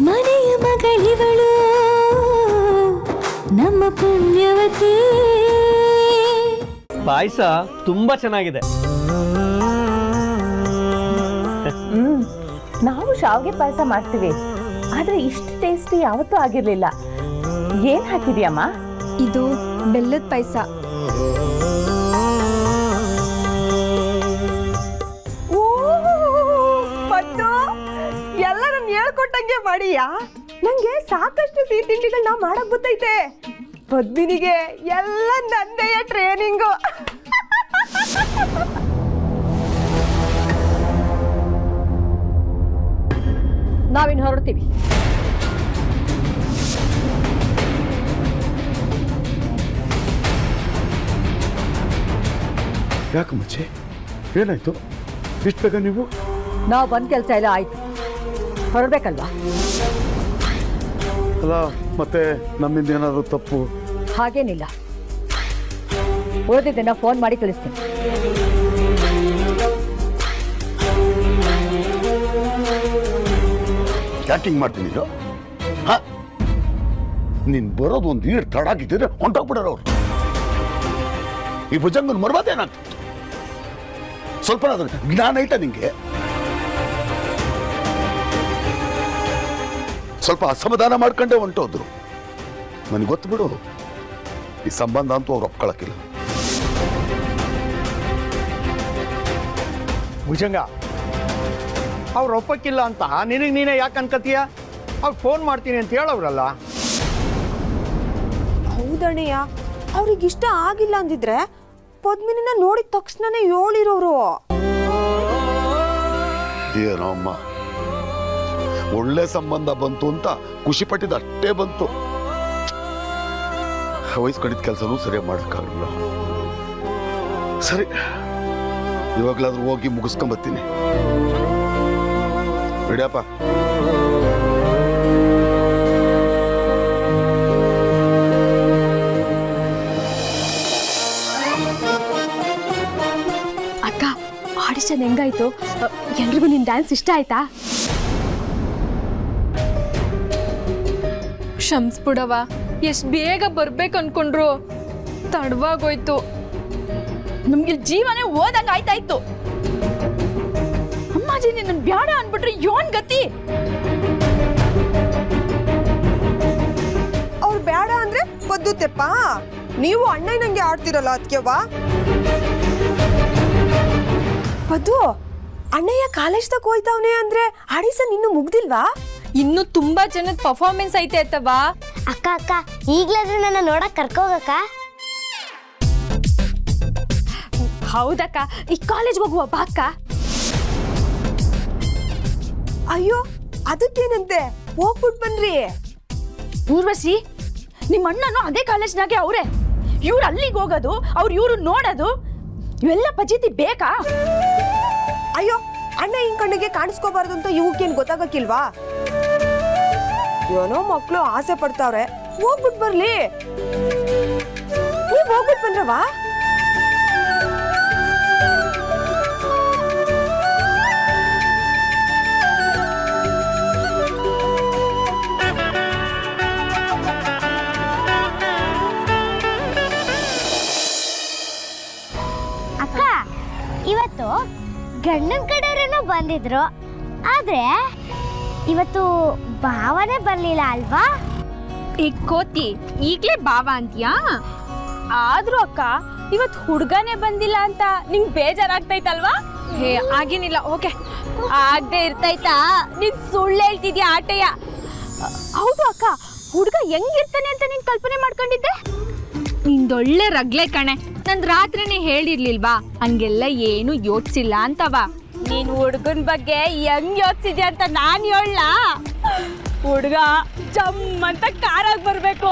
ಮನೆಯ ಮಗಳಿವಳು ನಮ್ಮ ಪುಣ್ಯವತಿ. ಪಾಯಸ ತುಂಬಾ ಚೆನ್ನಾಗಿದೆ. ನಾವು ಶಾವಿಗೆ ಪಾಯಸ ಮಾಡ್ತೀವಿ, ಆದ್ರೆ ಇಷ್ಟು ಟೇಸ್ಟಿ ಯಾವತ್ತೂ ಆಗಿರ್ಲಿಲ್ಲ. ಏನ್ ಹಾಕಿದ್ಯಮ್ಮ? ಇದು ಬೆಲ್ಲದ ಪಾಯಸ. ಎಲ್ಲ ನನ್ ಹೇಳ್ಕೊಟ್ಟಂಗೆ ಮಾಡಿಯಾ? ನಂಗೆ ಸಾಕಷ್ಟು ಸಿಹಿ ತಿಂಡಿಗಳನ್ನ ಮಾಡಕ್ ಗೊತ್ತೈತೆ. ಪದ್ಮಿನಿಗೆ ಎಲ್ಲ ನಂದೆಯ ಟ್ರೈನಿಂಗು. ನಾವಿನ್ ಹೊರಡ್ತೀವಿ. ಯಾಕೆ ಮಚ್ಚೆ, ಏನಾಯ್ತು ಇಷ್ಟು ಬೇಗ ನೀವು? ನಾವು ಬಂದ್ ಕೆಲಸ ಎಲ್ಲ ಆಯ್ತು, ಹೊರಡ್ಬೇಕಲ್ವಾ? ಅಲ್ಲ ಮತ್ತೆ ನಮ್ಮಿಂದ ಏನಾದರೂ ತಪ್ಪು? ಹಾಗೇನಿಲ್ಲ, ಉಳಿದಿದ್ದನ್ನ ಫೋನ್ ಮಾಡಿ ತಿಳಿಸ್ತೀನಿ. ಯಾಕಿಂಗ್ ಮಾಡ್ತೀನಿ ಇದು? ನೀನ್ ಬರೋದು ಒಂದು ನೀರು ತಡಾಗಿದ್ದರೆ ಹೊಂಟೋಗ್ಬಿಡೋರು ಅವ್ರು. ಈ ಭುಜಂಗನ ಮರ್ವಾದೇನಾಗ್ತಿತ್ತು? ಸ್ವಲ್ಪ ಜ್ಞಾನ ಐತ ನಿಂಗೆ? ಸ್ವಲ್ಪ ಅಸಮಾಧಾನ ಮಾಡ್ಕೊಂಡೆ ಹೊಂಟೋದ್ರು. ನನಗೆ ಗೊತ್ತು ಬಿಡು, ಈ ಸಂಬಂಧ ಅಂತೂ ಅವ್ರು ಒಪ್ಕೊಳಕ್ಕಿಲ್ಲ. ಭುಜಂಗ, ಅವ್ರು ಒಪ್ಪಕ್ಕಿಲ್ಲ ಅಂತ ನಿನಗೆ ನೀನೇ ಯಾಕೆ ಅನ್ಕತೀಯ? ಅವ್ರು ಫೋನ್ ಮಾಡ್ತೀನಿ ಅಂತ ಹೇಳವ್ರಲ್ಲ. ಹೌದಣ್ಣಯ್ಯ, ಅವ್ರಿಗೆ ಇಷ್ಟ ಆಗಿಲ್ಲ ಅಂದಿದ್ರೆ ಪದ್ಮಿನಿನ ನೋಡಿದ ತಕ್ಷಣನೇ ಹೇಳಿರೋರು. ಏನೋ ಅಮ್ಮ, ಒಳ್ಳೆ ಸಂಬಂಧ ಬಂತು ಅಂತ ಖುಷಿ ಪಟ್ಟಿದ್ದು ಅಷ್ಟೇ ಬಂತು. ವಹಿಸ್ಕೊಂಡಿದ್ದ ಕೆಲಸನೂ ಸರಿಯಾಗಿ ಮಾಡೋಕ್ಕಾಗಲ್ಲ. ಸರಿ, ಇವಾಗಲಾದ್ರೂ ಹೋಗಿ ಮುಗಿಸ್ಕೊಂಬತ್ತೀನಿ. ಬಿಡಿಯಪ್ಪ. ಅಕ್ಕ, ಆಡಿಷನ್ ಹೆಂಗಾಯ್ತು? ಎಲ್ರಿಗೂ ನಿನ್ ಡ್ಯಾನ್ಸ್ ಇಷ್ಟ ಆಯ್ತಾ? ಕ್ಷಮಿಸ್ಬಿಡವ, ಎಷ್ಟು ಬೇಗ ಬರ್ಬೇಕು ಅನ್ಕೊಂಡ್ರು ತಡವಾಗೋಯ್ತು. ನಮ್ಗೆ ಜೀವನೇ ಹೋದಂಗ ಆಯ್ತಾಯ್ತು. ಅಮ್ಮಾಜಿ ನಿನ್ನ ಬ್ಯಾಡ ಅನ್ಬಿಟ್ರೆ ಯೋನ್ ಗತಿ? ಅವ್ರು ಬೇಡ ಅಂದ್ರೆ ಪದ್ದುತ್ತೆಪ್ಪ, ನೀವು ಅಣ್ಣಯ್ಯನಂಗೆ ಆಡ್ತಿರಲ್ಲ ಅದಕ್ಕೆವಾ? ಪದ್ದು, ಅಣ್ಣಯ್ಯ ಕಾಲೇಜ್ದಾಗ ಹೋಯ್ತಾವನೆ ಅಂದ್ರೆ ಆಡಿಷನ್ ಇನ್ನೂ ಮುಗ್ದಿಲ್ವಾ? ಇನ್ನು ತುಂಬಾ ಜನದ ಪರ್ಫಾರ್ಮೆನ್ಸ್ ಐತೆ ಅತ್ತವಾ. ಅಕ್ಕ ಅಕ್ಕ, ಈಗ್ಲಾದ್ರೂ ನನ್ನ ನೋಡಕ್ ಕರ್ಕೋಗಕ್ಕ? ಹೌದಕ್ಕ, ಈ ಕಾಲೇಜ್ಗೆ ಹೋಗುವ ಬಾ ಅಕ್ಕ. ಅಯ್ಯೋ, ಅದಕ್ಕೇನಂತೆ, ಹೋಗ್ಬಿಟ್ ಬನ್ರಿ. ಊರ್ವಶಿ, ನಿಮ್ಮ ಅಣ್ಣನು ಅದೇ ಕಾಲೇಜ್ನಾಗೆ ಅವ್ರೆ. ಇವ್ರು ಅಲ್ಲಿಗೆ ಹೋಗೋದು, ಅವ್ರು ಇವ್ರು ನೋಡೋದು, ಇವೆಲ್ಲ ಪಜಿತಿ ಬೇಕಾ? ಅಯ್ಯೋ, ಅಣ್ಣ ಹಿಂಗ್ ಕಣ್ಣಿಗೆ ಕಾಣಿಸ್ಕೋಬಾರ್ದು ಅಂತ ಇವಕ್ಕೇನ್ ಗೊತ್ತಾಗಕ್ಕಿಲ್ವಾ? ಏನೋ ಮಕ್ಳು ಆಸೆ ಪಡ್ತಾವ್ರೆ, ಹೋಗ್ಬಿಟ್ ಬರ್ಲಿ. ನೀವ್ ಹೋಗ್ಬಿಟ್ ಬಂದ್ರವಾ? ಅಕ್ಕ, ಇವತ್ತು ಗಂಡನ ಕಡೆಯವರೇನೋ ಬಂದಿದ್ರು, ಆದ್ರೆ ಇವತ್ತು ಭಾವನೆ ಬರ್ಲಿಲ್ಲ ಅಲ್ವಾ? ಈ ಕೋತಿ ಈಗ್ಲೇ ಭಾವ ಅಂತೀಯಾ? ಆದ್ರೂ ಅಕ್ಕ, ಇವತ್ತು ಹುಡ್ಗನೇ ಬಂದಿಲ್ಲ ಅಂತ ನಿಂಗೆ ಬೇಜಾರಾಗ್ತೈತಲ್ವಾ? ಹೇ, ಆಗೇನಿಲ್ಲ, ಓಕೆ. ಆಗದೆ ಇರ್ತೈತಾ? ನೀನ್ ಸುಳ್ಳು ಹೇಳ್ತಿದ್ಯಾ ಆಟಯ್ಯ. ಹೌದು ಅಕ್ಕ, ಹುಡ್ಗ ಹೆಂಗಿರ್ತಾನೆ ಅಂತ ನೀನ್ ಕಲ್ಪನೆ ಮಾಡ್ಕೊಂಡಿದ್ದೆ? ನಿಂದೊಳ್ಳೆ ರಗ್ಲೆ ಕಣೆ. ನಂದು ರಾತ್ರಿನೇ ಹೇಳಿರ್ಲಿಲ್ವಾ ಹಂಗೆಲ್ಲ ಏನು ಯೋಚಿಸಿಲ್ಲ ಅಂತವ. ನೀನು ಹುಡ್ಗನ್ ಬಗ್ಗೆ ಹೆಂಗ್ ಯೋಚಿಸಿದ್ಯಾ ಅಂತ ನಾನು ಹೇಳ? ಹುಡ್ಗ ಜಮ್ ಅಂತ ಕಾರಾಗಿ ಬರ್ಬೇಕು.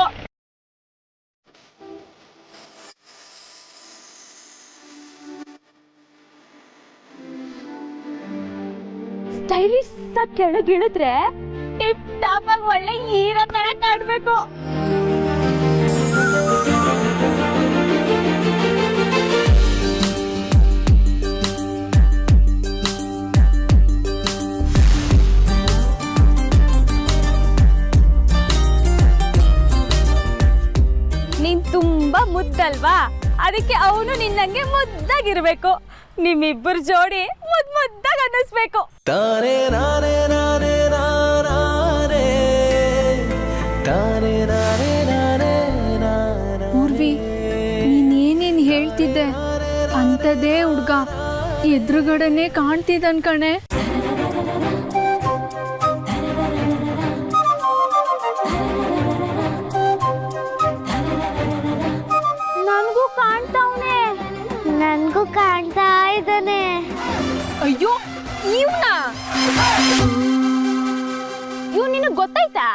ಸ್ಟೈಲಿಶ್ ಆಗಿ ಕೆಳಗಿಳಿದ್ರೆ ಟಿಪ್ ಟಾಪ್ ಆಗಿ ಒಳ್ಳೆ ಹೀರೋ ತರ ಕಾಣ್ಬೇಕು. ತುಂಬಾ ಮುದ್ದಲ್ವಾ, ಅದಕ್ಕೆ ಅವನು ನಿನ್ನಂಗೆ ಮುದ್ದಾಗಿರ್ಬೇಕು. ನಿಮ್ಮಿಬ್ಬರ ಜೋಡಿ ಮುದ್ದಾಗಿ ಅನ್ನಿಸ್ಬೇಕು. ಪೂರ್ವಿ, ನೀನೇನೇನ್ ಹೇಳ್ತಿದ್ದೆ ಅಂಥದ್ದೇ ಹುಡ್ಗ ಎದುರುಗಡೆನೆ ಕಾಣ್ತಿದ್ದನ್ ಕಣೆ. ನನ್ಗೂ ಕಾಣ್ತಾವ್ನೆ, ನನ್ಗೂ ಕಾಣ್ತಾ ಇದ್ದಾನೆ. ಅಯ್ಯೋ, ಇವ್ನಾ? ಇವ್ ನಿನಗ್ ಗೊತ್ತಾಯ್ತಾ?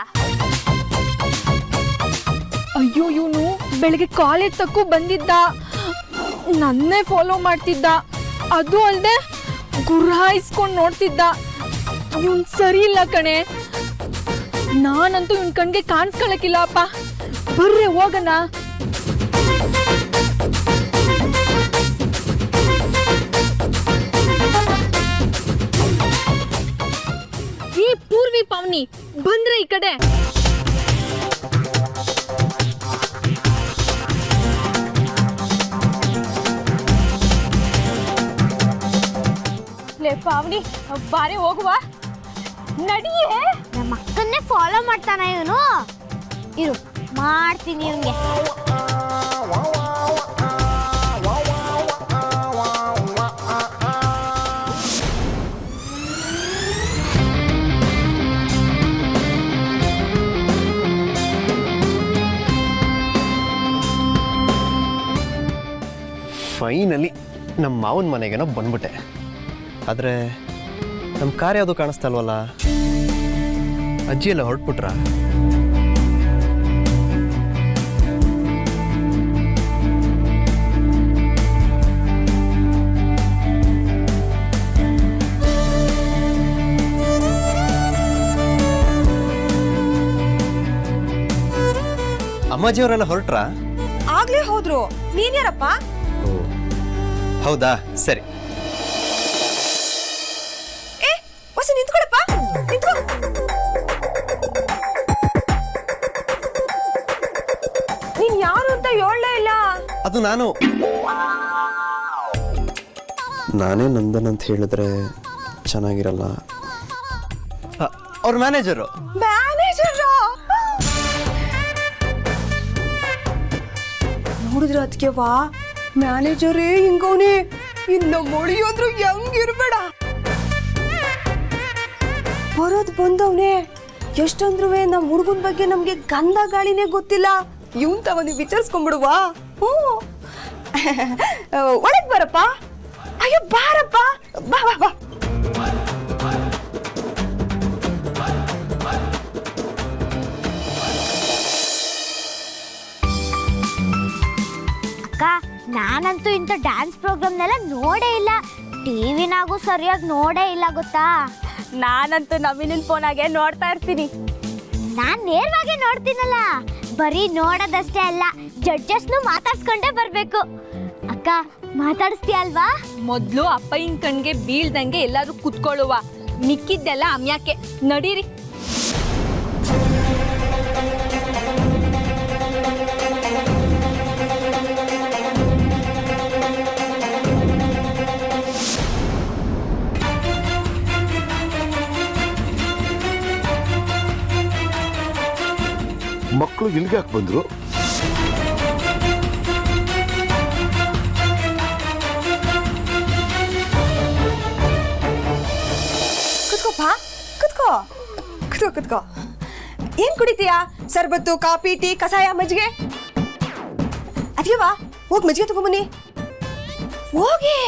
ಅಯ್ಯೋ, ಇವನು ಬೆಳಗ್ಗೆ ಕಾಲೇಜ್ ತಕ್ಕೂ ಬಂದಿದ್ದ, ನನ್ನೇ ಫಾಲೋ ಮಾಡ್ತಿದ್ದ. ಅದು ಅಲ್ಲದೆ ಗುರ್ಹಾಯಿಸ್ಕೊಂಡು ನೋಡ್ತಿದ್ದ. ಇವನ್ ಸರಿ ಇಲ್ಲ ಕಣೆ. ನಾನಂತೂ ಇವನ್ ಕಣ್ಗೆ ಕಾಣಿಸ್ಕೊಳಕ್ಕಿಲ್ಲ ಅಪ್ಪ. ಬರ್ರೆ ಹೋಗಣ. ಈ ಪೂರ್ವಿ ಪಾವ್ನಿ ಬಂದ್ರೆ ಈ ಕಡೆ. ಲೇ ಪಾವ್ನಿ, ಬಾರಿ ಹೋಗುವ, ನಡಿಯೇ. ನಮ್ಮ ಅಕ್ಕನ್ನೇ ಫಾಲೋ ಮಾಡ್ತಾನ ಇವನು. ಇರು, ಮಾಡ್ತೀನಿ ಇವನ್ಗೆ. ಫೈನಲಿ ನಮ್ಮ ಮಾವನ ಮನೆಗೇನೋ ಬಂದ್ಬಿಟ್ಟೆ. ಆದರೆ ನಮ್ಮ ಕಾರ್ ಯಾವುದು ಕಾಣಿಸ್ತಾ ಇಲ್ವಲ್ಲ? ಅಜ್ಜಿ ಎಲ್ಲ ಹೊರಟ್ಬಿಟ್ರ? ಅಮ್ಮಾಜಿಯವರೆಲ್ಲ ಹೊರಟ್ರ? ಆಗ್ಲೇ ಹೋದ್ರು. ನೀನ್ ಯಾರಪ್ಪ? ಓ ಹೌದಾ, ಸರಿ. ಹೊಸ ನಿಂತ್ಕೊಳಪ್ಪ, ನಿಂತ್ಕೊ. ನೀನ್ ಯಾರು ಅಂತ ಹೇಳಲೇ ಇಲ್ಲ. ಅದು ನಾನೇ ನಂದನ್ ಅಂತ ಹೇಳಿದ್ರೆ ಚೆನ್ನಾಗಿರಲ್ಲ. ಅವ್ರ ಮ್ಯಾನೇಜರು. ನೋಡಿದ್ರ ಅದಕ್ಕೆ ವಾ, ಮ್ಯಾನೇಜರೇ ಹಿಂಗವನೇ. ಇನ್ನು ಮೊಳಿ ಅಂದ್ರು ಹೆಂಗಿರ್ಬೇಡ. ಬರೋದ್ ಬಂದವನೇ. ಎಷ್ಟಂದ್ರೂ ನಮ್ಮ ಹುಡುಗನ ಬಗ್ಗೆ ನಮ್ಗೆ ಗಂಧ ಗಾಳಿನೇ ಗೊತ್ತಿಲ್ಲ. ಇವನ್ ತಗೊಂಡು ವಿಚಾರಿಸ್ಕೊಂಡ್ಬಿಡುವಾ? ಒಳಗ್ ಬರಪ್ಪ. ಅಯ್ಯೋ ಬಾರಪ್ಪ, ಬಾ ಬಾ ಬಾ. ಅಕ್ಕ, ನಾನಂತೂ ಇಂಥ ಡ್ಯಾನ್ಸ್ ಪ್ರೋಗ್ರಾಮ್ನೆಲ್ಲ ನೋಡೇ ಇಲ್ಲ. ಟಿವಿನಾಗೂ ಸರಿಯಾಗಿ ನೋಡೇ ಇಲ್ಲ ಗೊತ್ತಾ. ನಾನಂತೂ ನವೀನನ್ ಫೋನಾಗೆ ನೋಡ್ತಾ ಇರ್ತೀನಿ. ನಾನ್ ನೇರವಾಗಿ ನೋಡ್ತೀನಲ್ಲ. ಬರೀ ನೋಡೋದಷ್ಟೇ ಅಲ್ಲ, ಜಡ್ಜಸ್ನು ಮಾತಾಡ್ಸ್ಕೊಂಡೇ ಬರ್ಬೇಕು. ಅಕ್ಕ, ಮಾತಾಡಿಸ್ತೀಯ ಅಲ್ವಾ? ಮೊದ್ಲು ಅಪ್ಪಯ್ಯನ ಕಣ್ಗೆ ಬೀಳ್ದಂಗೆ ಎಲ್ಲಾರು ಕುತ್ಕೊಳ್ಳುವ, ಮಿಕ್ಕಿದ್ದೆಲ್ಲ ಅಮ್ಯಾಕೆ. ನಡೀರಿ. ಮಕ್ಕಳು ಇಲ್ಲಿಗೆ ಯಾಕೆ ಬಂದ್ರು? ಕುತ್ಕೋಪ್ಪ, ಕುತ್ಕೋ ಕುತ್ಕೋ ಕುತ್ಕೋ. ಏನ್ ಕುಡಿತೀಯಾ? ಸರ್ಬತ್ತು, ಕಾಫಿ, ಟೀ, ಕಷಾಯ, ಮಜ್ಜಿಗೆ? ಅದ್ಯವಾ, ಹೋಗಿ ಮಜ್ಜಿಗೆ ತಗೊಂಬನ್ನಿ. ಹೋಗಿ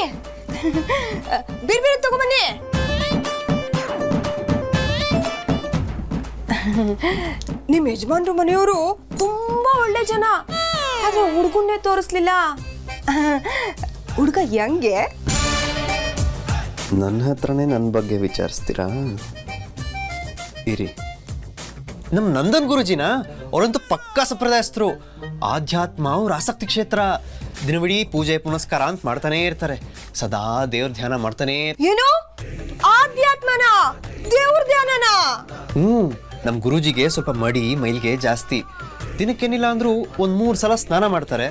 ಬೇರೆ ಬೇರೆ ತಗೊಂಬನ್ನಿ. ನಿಮ್ ಯಜಮಾನ್ರು ಮನೆಯವರು ತುಂಬಾ ಒಳ್ಳೆ ಜನ. ಆದ್ರೆ ಹುಡುಗನ್ನೇ ತೋರಿಸ್ಲಿಲ್ಲ. ಹುಡುಗ ಹೆಂಗೆ? ನನ್ನ ಹತ್ರನೇ ನನ್ನ ಬಗ್ಗೆ ವಿಚಾರಿಸ್ತೀರಾ? ಇರಿ, ನಮ್ಮ ನಂದನ್ ಗುರುಜಿನ ಅವರಂತೂ ಪಕ್ಕಾ ಸಂಪ್ರದಾಯಸ್ಥರು. ಆಧ್ಯಾತ್ಮ ಅವ್ರ ಆಸಕ್ತಿ ಕ್ಷೇತ್ರ. ದಿನವಿಡೀ ಪೂಜೆ ಪುನಸ್ಕಾರ ಅಂತ ಮಾಡ್ತಾನೇ ಇರ್ತಾರೆ. ಸದಾ ದೇವ್ರ ಧ್ಯಾನ ಮಾಡ್ತಾನೇ. ಏನು ಆಧ್ಯಾತ್ಮನ? ದೇವ್ರ ಧ್ಯಾನನ? ನಮ್ಮ ಗುರೂಜಿಗೆ ಸ್ವಲ್ಪ ಮಡಿ ಮೈಲಿಗೆ ಜಾಸ್ತಿ. ದಿನಕ್ಕೇನಿಲ್ಲ ಅಂದರೂ ಒಂದು 3 ಸಲ ಸ್ನಾನ ಮಾಡ್ತಾರೆ,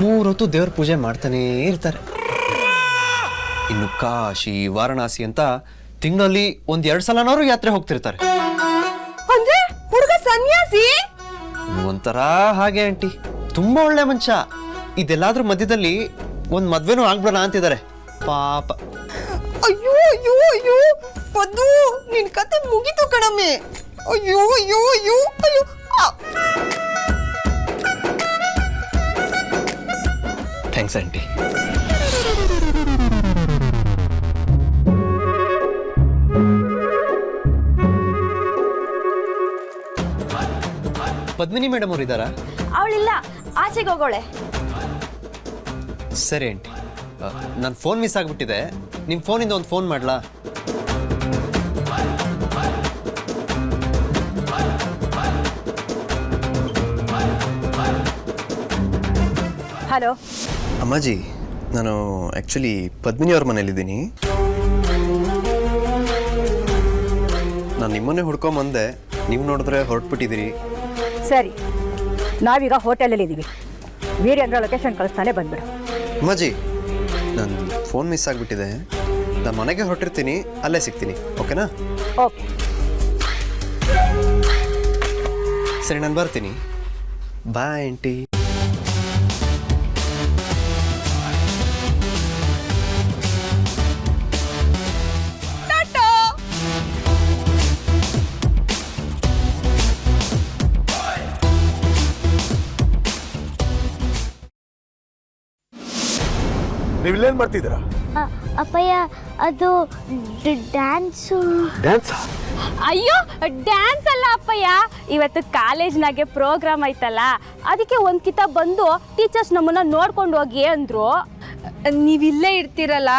3 ಹೊತ್ತು ದೇವ್ರ ಪೂಜೆ ಮಾಡ್ತಾನೇ ಇರ್ತಾರೆ. ಇನ್ನು ಕಾಶಿ ವಾರಣಾಸಿ ಅಂತ ತಿಂಗಳಲ್ಲಿ 1-2 ಸಲನಾದ್ರು ಯಾತ್ರೆ ಹೋಗ್ತಿರ್ತಾರೆ. ಅಂದ್ರೆ ಹುಡುಗ ಸನ್ಯಾಸಿ? ಒಂಥರ ಹಾಗೆ ಆಂಟಿ, ತುಂಬಾ ಒಳ್ಳೆ ಮನುಷ್ಯ. ಇದೆಲ್ಲಾದ್ರೂ ಮಧ್ಯದಲ್ಲಿ ಒಂದು ಮದ್ವೆನೂ ಆಗ್ಬಿಡೋಣ ಅಂತಿದ್ದಾರೆ ಪಾಪ. ಅಯ್ಯೋ ಅಯ್ಯೋ ಅಯ್ಯೋ ಪದ್ದು, ನಿನ್ ಕತೆ ಮುಗೀತು ಕಣಮ್ಮೆ. ಅಯ್ಯೋ ಅಯ್ಯೋ ಅಯ್ಯೋ ಅಯ್ಯೋ. Thanks aunty. ಪದ್ಮಿನಿ ಮೇಡಮ್ ಅವ್ರು ಇದ್ದಾರಾ? ಅವಳಿಲ್ಲ, ಆಚೆಗೆ ಹೋಗೋಳೆ. ಸರಿ ಆಂಟಿ, ನನ್ನ ಫೋನ್ ಮಿಸ್ ಆಗಿಬಿಟ್ಟಿದೆ, ನಿಮ್ಮ ಫೋನಿಂದ ಒಂದು ಫೋನ್ ಮಾಡಲಾ? ಹಲೋ ಅಮ್ಮಾಜಿ, ನಾನು ಆ್ಯಕ್ಚುಲಿ ಪದ್ಮಿನಿ ಅವ್ರ ಮನೇಲಿದ್ದೀನಿ. ನಾನು ನಿಮ್ಮನ್ನೇ ಹುಡ್ಕೊಂಬಂದೆ, ನೀವು ನೋಡಿದ್ರೆ ಹೊರಟ್ಬಿಟ್ಟಿದ್ದೀರಿ. ಸರಿ, ನಾವೀಗ ಹೋಟೆಲಲ್ಲಿ ಇದ್ದೀವಿ. ವೀರೇಂದ್ರ ಲೊಕೇಶನ್ ಕಳಿಸ್ತಾನೆ, ಬಂದ್ಬಿಡು. ಅಮ್ಮಾಜಿ, ನನ್ನ ಫೋನ್ ಮಿಸ್ ಆಗಿಬಿಟ್ಟಿದೆ, ನಾನು ಮನೆಗೆ ಹೊರಟಿರ್ತೀನಿ, ಅಲ್ಲೇ ಸಿಗ್ತೀನಿ, ಓಕೆನಾ? ಓಕೆ. ಸರಿ, ನಾನು ಬರ್ತೀನಿ. Bye aunty. ನೀವಿಲ್ಲೇನ್ ಮಾಡ್ತಿದ್ದೀರಾ? ಅಪ್ಪಯ್ಯ, ಅದು ಡ್ಯಾನ್ಸು. ಡ್ಯಾನ್ಸಾ? ಅಯ್ಯೋ, ಡ್ಯಾನ್ಸ್ ಅಲ್ಲ ಅಪ್ಪಯ್ಯ, ಇವತ್ತು ಕಾಲೇಜ್ನಾಗೆ ಪ್ರೋಗ್ರಾಮ್ ಐತಲ್ಲ, ಅದಕ್ಕೆ ಒಂದು ಕಿತ ಬಂದು ಟೀಚರ್ಸ್ ನಮ್ಮನ್ನ ನೋಡ್ಕೊಂಡು ಹೋಗಿ ಅಂದ್ರು. ನೀವಿಲ್ಲೇ ಇರ್ತೀರಲ್ಲ,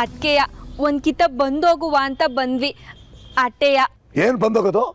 ಅದಕ್ಕೆಯ ಒಂದು ಕಿತ ಬಂದೋಗುವ ಅಂತ ಬಂದ್ವಿ. ಅಟ್ಟೆಯ. ಏನ್ ಬಂದೋಗೋದು?